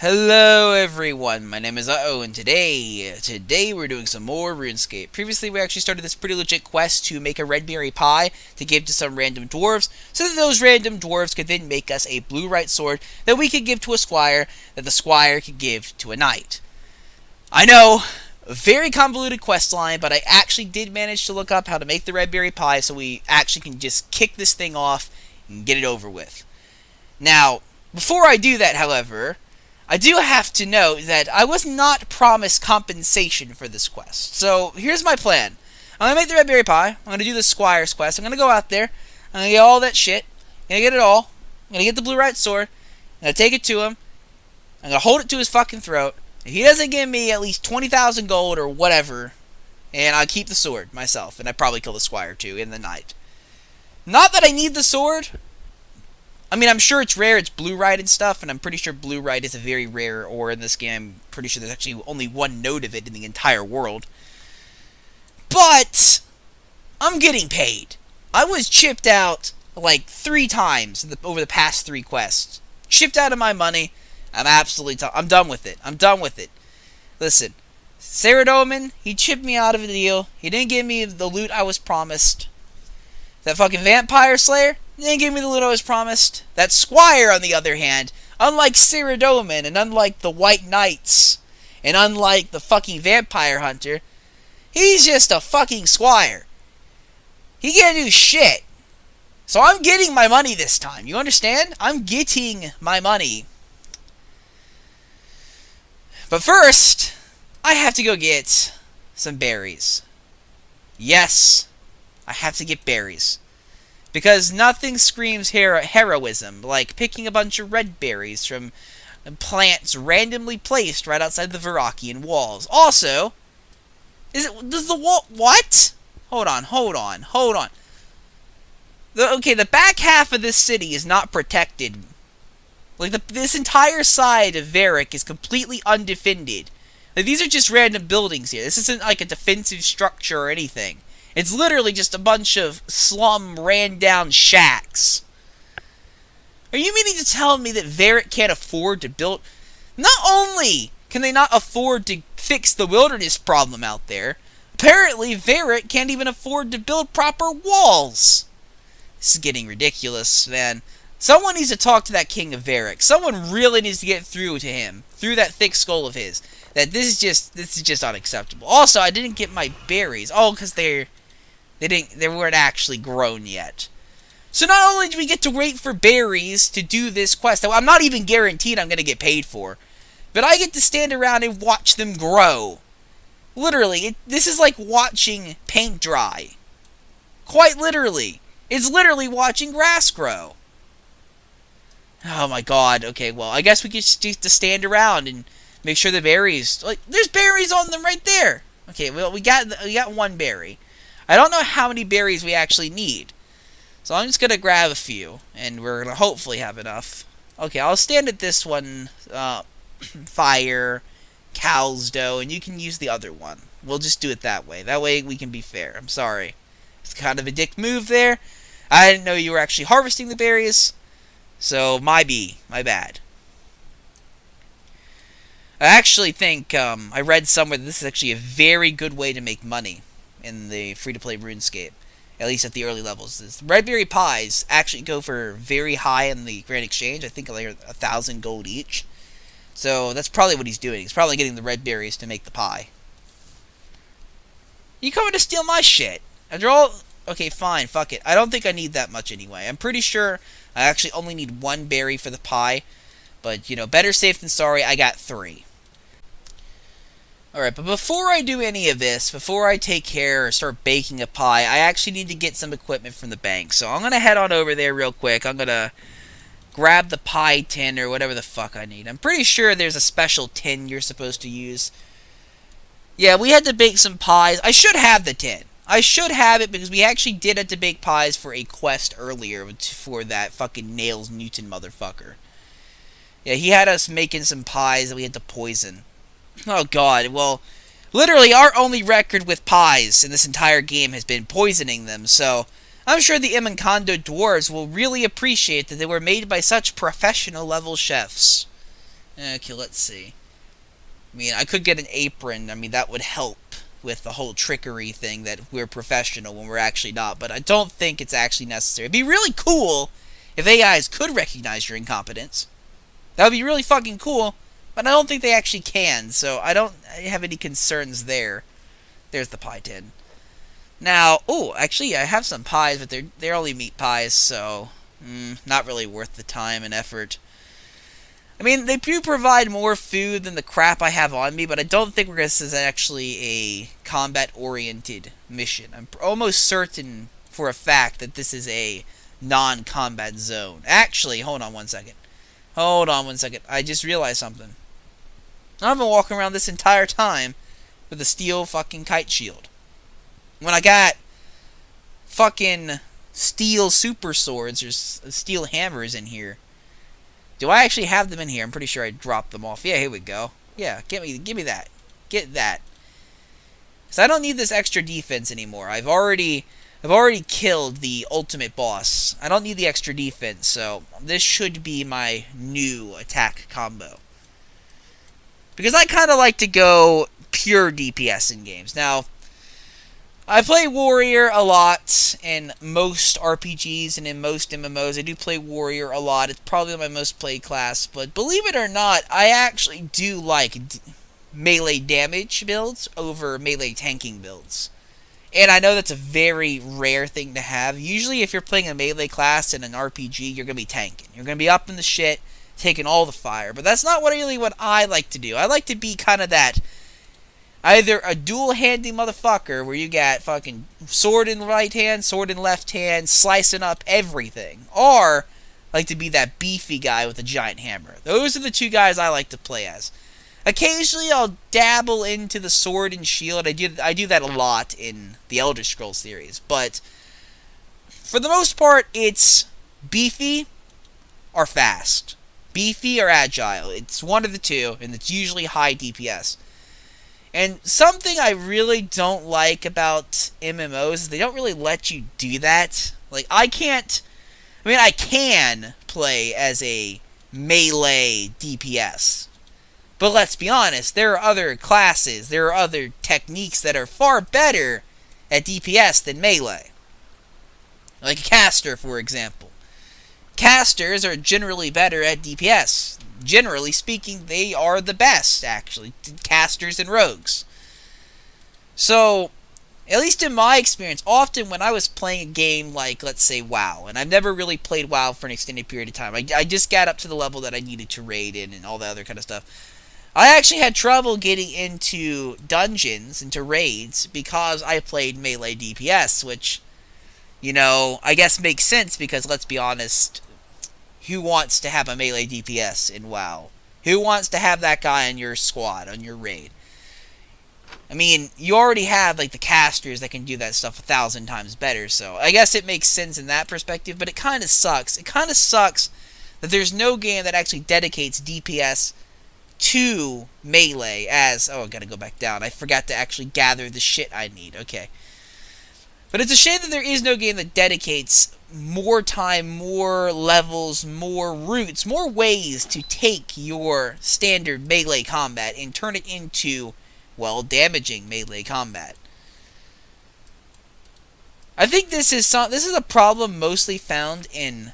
Hello everyone, my name is TheUhhoh, and today we're doing some more Runescape. Previously we actually started this pretty legit quest to make a Redberry pie to give to some random dwarves, so that those random dwarves could then make us a blue right sword that we could give to a squire, that the squire could give to a knight. I know, a very convoluted quest line, but I actually did manage to look up how to make the Redberry pie so we actually can just kick this thing off and get it over with. Now, before I do that, however, I do have to note that I was not promised compensation for this quest. So, here's my plan. I'm going to make the Redberry pie. I'm going to do the Squire's quest. I'm going to go out there. I'm going to get all that shit. I'm going to get it all. I'm going to get the blue right sword. I'm going to take it to him. I'm going to hold it to his fucking throat. If he doesn't give me at least 20,000 gold or whatever, and I'll keep the sword myself. And I'd probably kill the Squire too in the night. Not that I need the sword. I mean, I'm sure it's rare, it's blue right and stuff, and I'm pretty sure blue right is a very rare ore in this game. I'm pretty sure there's actually only one node of it in the entire world. But I'm getting paid. I was chipped out like 3 times over the past 3 quests. Chipped out of my money. I'm done with it. I'm done with it. Listen, Saradomin, he chipped me out of the deal. He didn't give me the loot I was promised. That fucking vampire slayer, he didn't give me the loot I was promised. That squire, on the other hand, unlike Saradomin, and unlike the White Knights, and unlike the fucking vampire hunter, he's just a fucking squire. He can't do shit. So I'm getting my money this time. You understand? I'm getting my money. But first, I have to go get some berries. Yes, I have to get berries. Because nothing screams heroism like picking a bunch of red berries from plants randomly placed right outside the Verakian walls. Also, does the wall... What? Hold on. The back half of this city is not protected. Like, this entire side of Varric is completely undefended. Like, these are just random buildings here. This isn't like a defensive structure or anything. It's literally just a bunch of slum, ran-down shacks. Are you meaning to tell me that Varric can't afford to build... Not only can they not afford to fix the wilderness problem out there, apparently Varric can't even afford to build proper walls. This is getting ridiculous, man. Someone needs to talk to that king of Varric. Someone really needs to get through to him, through that thick skull of his. That this is just unacceptable. Also, I didn't get my berries. Oh, because they weren't actually grown yet. So not only do we get to wait for berries to do this quest that I'm not even guaranteed I'm going to get paid for, but I get to stand around and watch them grow. Literally, this is like watching paint dry. Quite literally. It's literally watching grass grow. Oh my god. Okay, well, I guess we just need to stand around and make sure the berries... Like, there's berries on them right there. Okay, well, we got 1 berry. I don't know how many berries we actually need. So I'm just going to grab a few, and we're going to hopefully have enough. Okay, I'll stand at this one, fire, cow's dough, and you can use the other one. We'll just do it that way. That way we can be fair. I'm sorry. It's kind of a dick move there. I didn't know you were actually harvesting the berries, so my bad. I actually think, I read somewhere that this is actually a very good way to make money in the free-to-play RuneScape, at least at the early levels. This Redberry pies actually go for very high in the Grand Exchange. I think like 1,000 gold each. So that's probably what he's doing. He's probably getting the red berries to make the pie. You coming to steal my shit? After all... Okay, fine, fuck it. I don't think I need that much anyway. I'm pretty sure I actually only need 1 berry for the pie. But, you know, better safe than sorry, I got 3. Alright, but before I do any of this, before I take care or start baking a pie, I actually need to get some equipment from the bank. So I'm going to head on over there real quick. I'm going to grab the pie tin or whatever the fuck I need. I'm pretty sure there's a special tin you're supposed to use. Yeah, we had to bake some pies. I should have the tin. I should have it because we actually did have to bake pies for a quest earlier for that fucking Nails Newton motherfucker. Yeah, he had us making some pies that we had to poison. Oh god, well, literally our only record with pies in this entire game has been poisoning them, so I'm sure the Imankondo dwarves will really appreciate that they were made by such professional level chefs. Okay, let's see. I mean, I could get an apron. I mean, that would help with the whole trickery thing that we're professional when we're actually not. But I don't think it's actually necessary. It'd be really cool if AIs could recognize your incompetence. That would be really fucking cool. But I don't think they actually can. So I don't have any concerns there. There's the pie tin. Now, oh, actually, I have some pies, but they're only meat pies, so not really worth the time and effort. I mean, they do provide more food than the crap I have on me, but I don't think this is actually a combat-oriented mission. I'm almost certain for a fact that this is a non-combat zone. Actually, hold on one second. I just realized something. I've been walking around this entire time with a steel fucking kite shield. When I got fucking steel super swords or steel hammers in here, do I actually have them in here? I'm pretty sure I dropped them off. Yeah, here we go. Yeah, give me that. Get that. So I don't need this extra defense anymore. I've already killed the ultimate boss. I don't need the extra defense, so this should be my new attack combo. Because I kind of like to go pure DPS in games. Now, I play Warrior a lot in most RPGs and in most MMOs. I do play Warrior a lot. It's probably my most played class. But believe it or not, I actually do like melee damage builds over melee tanking builds. And I know that's a very rare thing to have. Usually if you're playing a melee class in an RPG, you're going to be tanking. You're going to be up in the shit, taking all the fire. But that's not really what I like to do. I like to be kind of that... either a dual-handing motherfucker where you got fucking sword in the right hand, sword in the left hand, slicing up everything. Or like to be that beefy guy with a giant hammer. Those are the two guys I like to play as. Occasionally I'll dabble into the sword and shield. I do that a lot in the Elder Scrolls series. But for the most part, it's beefy or fast. Beefy or agile. It's one of the two, and it's usually high DPS. And something I really don't like about MMOs is they don't really let you do that. Like, I can play as a melee DPS. But let's be honest, there are other classes, there are other techniques that are far better at DPS than melee. Like a caster, for example. Casters are generally better at DPS. Generally speaking, they are the best, actually. Casters and rogues. So, at least in my experience, often when I was playing a game like, let's say, WoW, and I've never really played WoW for an extended period of time. I just got up to the level that I needed to raid in and all that other kind of stuff. I actually had trouble getting into dungeons, into raids, because I played melee DPS, which, you know, I guess makes sense because, let's be honest, who wants to have a melee DPS in WoW? Who wants to have that guy on your squad, on your raid? I mean, you already have, like, the casters that can do that stuff 1,000 times better, so I guess it makes sense in that perspective, but it kind of sucks. It kind of sucks that there's no game that actually dedicates DPS to melee as... oh, I gotta go back down. I forgot to actually gather the shit I need. Okay. But it's a shame that there is no game that dedicates more time, more levels, more routes, more ways to take your standard melee combat and turn it into, well, damaging melee combat. I think this is a problem mostly found in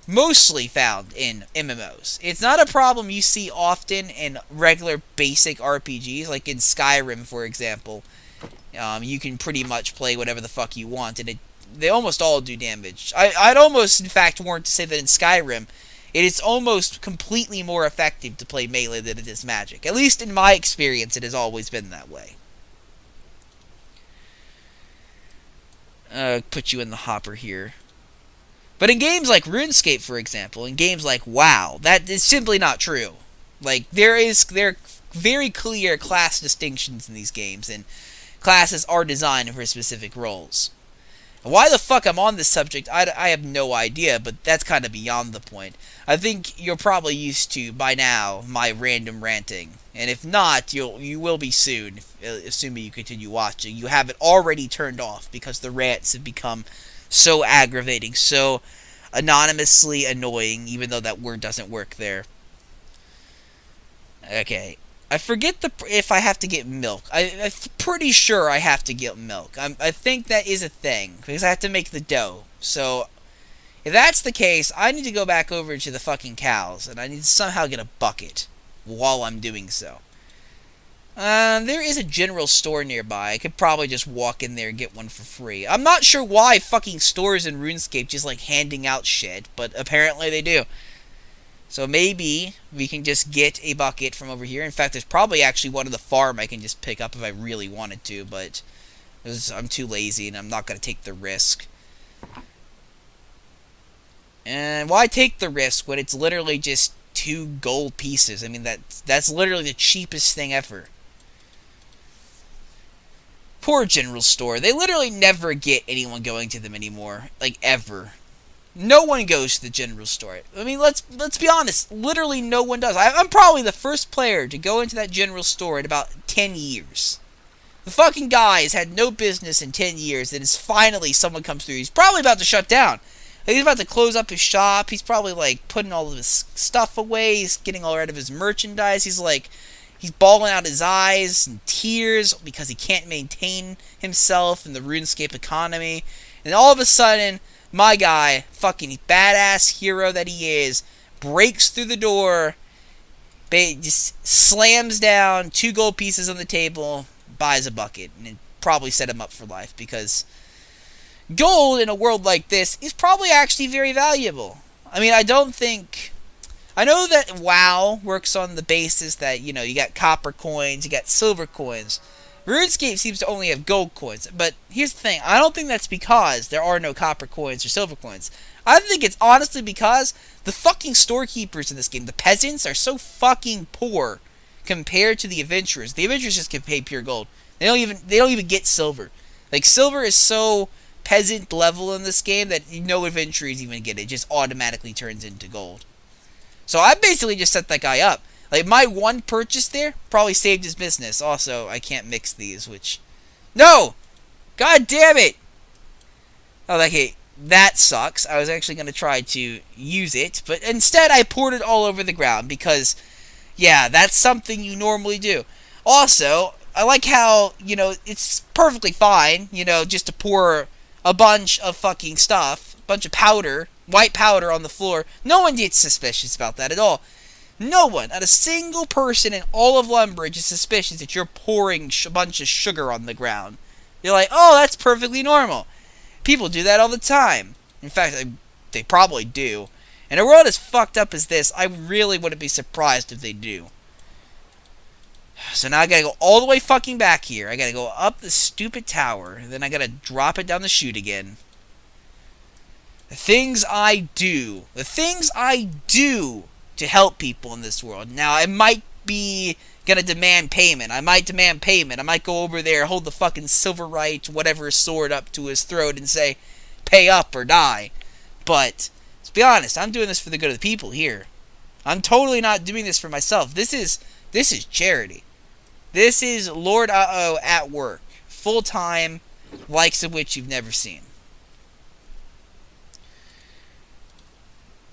MMOs. It's not a problem you see often in regular basic RPGs, like in Skyrim, for example. You can pretty much play whatever the fuck you want, and they almost all do damage. I'd almost, in fact, warrant to say that in Skyrim, it is almost completely more effective to play melee than it is magic. At least in my experience, it has always been that way. Put you in the hopper here. But in games like RuneScape, for example, in games like WoW, that is simply not true. Like, there are very clear class distinctions in these games, and classes are designed for specific roles. Why the fuck I'm on this subject, I have no idea, but that's kind of beyond the point. I think you're probably used to, by now, my random ranting. And if not, you will be soon, assuming you continue watching. You have it already turned off, because the rants have become so aggravating, so anonymously annoying, even though that word doesn't work there. Okay. I forget if I have to get milk. I'm pretty sure I have to get milk. I think that is a thing, because I have to make the dough. So, if that's the case, I need to go back over to the fucking cows, and I need to somehow get a bucket while I'm doing so. There is a general store nearby. I could probably just walk in there and get one for free. I'm not sure why fucking stores in RuneScape just like handing out shit, but apparently they do. So maybe we can just get a bucket from over here. In fact, there's probably actually one on the farm I can just pick up if I really wanted to, but I'm too lazy and I'm not going to take the risk. And why take the risk when it's literally just 2 gold pieces? I mean, that's literally the cheapest thing ever. Poor general store. They literally never get anyone going to them anymore. Like, ever. No one goes to the general store. I mean, let's be honest. Literally no one does. I'm probably the first player to go into that general store in about 10 years. The fucking guy has had no business in 10 years, and it's finally someone comes through. He's probably about to shut down. He's about to close up his shop. He's probably, like, putting all of his stuff away. He's getting all rid of his merchandise. He's bawling out his eyes in tears because he can't maintain himself in the RuneScape economy. And all of a sudden, my guy, fucking badass hero that he is, breaks through the door, just slams down 2 gold pieces on the table, buys a bucket, and it probably set him up for life because gold in a world like this is probably actually very valuable. I mean, I know that WoW works on the basis that, you got copper coins, you got silver coins. RuneScape seems to only have gold coins, but here's the thing, I don't think that's because there are no copper coins or silver coins. I think it's honestly because the fucking storekeepers in this game, the peasants, are so fucking poor compared to the adventurers. The adventurers just can pay pure gold. They don't even get silver. Like, silver is so peasant level in this game that no adventurers even get it. It just automatically turns into gold. So I basically just set that guy up. Like, my one purchase there probably saved his business. Also, I can't mix these, which... No! God damn it! Oh, okay, that sucks. I was actually going to try to use it, but instead I poured it all over the ground because, yeah, that's something you normally do. Also, I like how, it's perfectly fine, just to pour a bunch of fucking stuff, a bunch of powder, white powder on the floor. No one gets suspicious about that at all. No one, not a single person in all of Lumbridge is suspicious that you're pouring a bunch of sugar on the ground. You're like, oh, that's perfectly normal. People do that all the time. In fact, they probably do. In a world as fucked up as this, I really wouldn't be surprised if they do. So now I gotta go all the way fucking back here. I gotta go up the stupid tower. Then I gotta drop it down the chute again. The things I do. The things I do to help people in this world. Now, I might be gonna demand payment. I might go over there, hold the fucking Silverite, whatever sword up to his throat and say, pay up or die. But, let's be honest, I'm doing this for the good of the people here. I'm totally not doing this for myself. This is charity. This is Lord TheUhhoh at work. Full-time, likes of which you've never seen.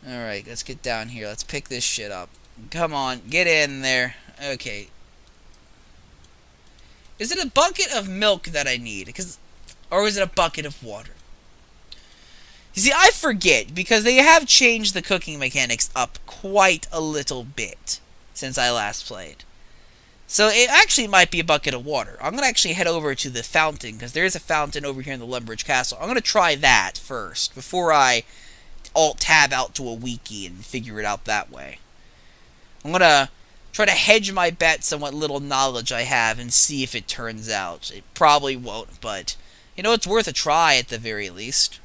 Alright, let's get down here. Let's pick this shit up. Come on, get in there. Okay. Is it a bucket of milk that I need? Or is it a bucket of water? You see, I forget, because they have changed the cooking mechanics up quite a little bit since I last played. So it actually might be a bucket of water. I'm going to actually head over to the fountain, because there is a fountain over here in the Lumbridge Castle. I'm going to try that first, before I Alt-tab out to a wiki and figure it out that way. I'm going to try to hedge my bets on what little knowledge I have and see if it turns out. It probably won't, but, it's worth a try at the very least.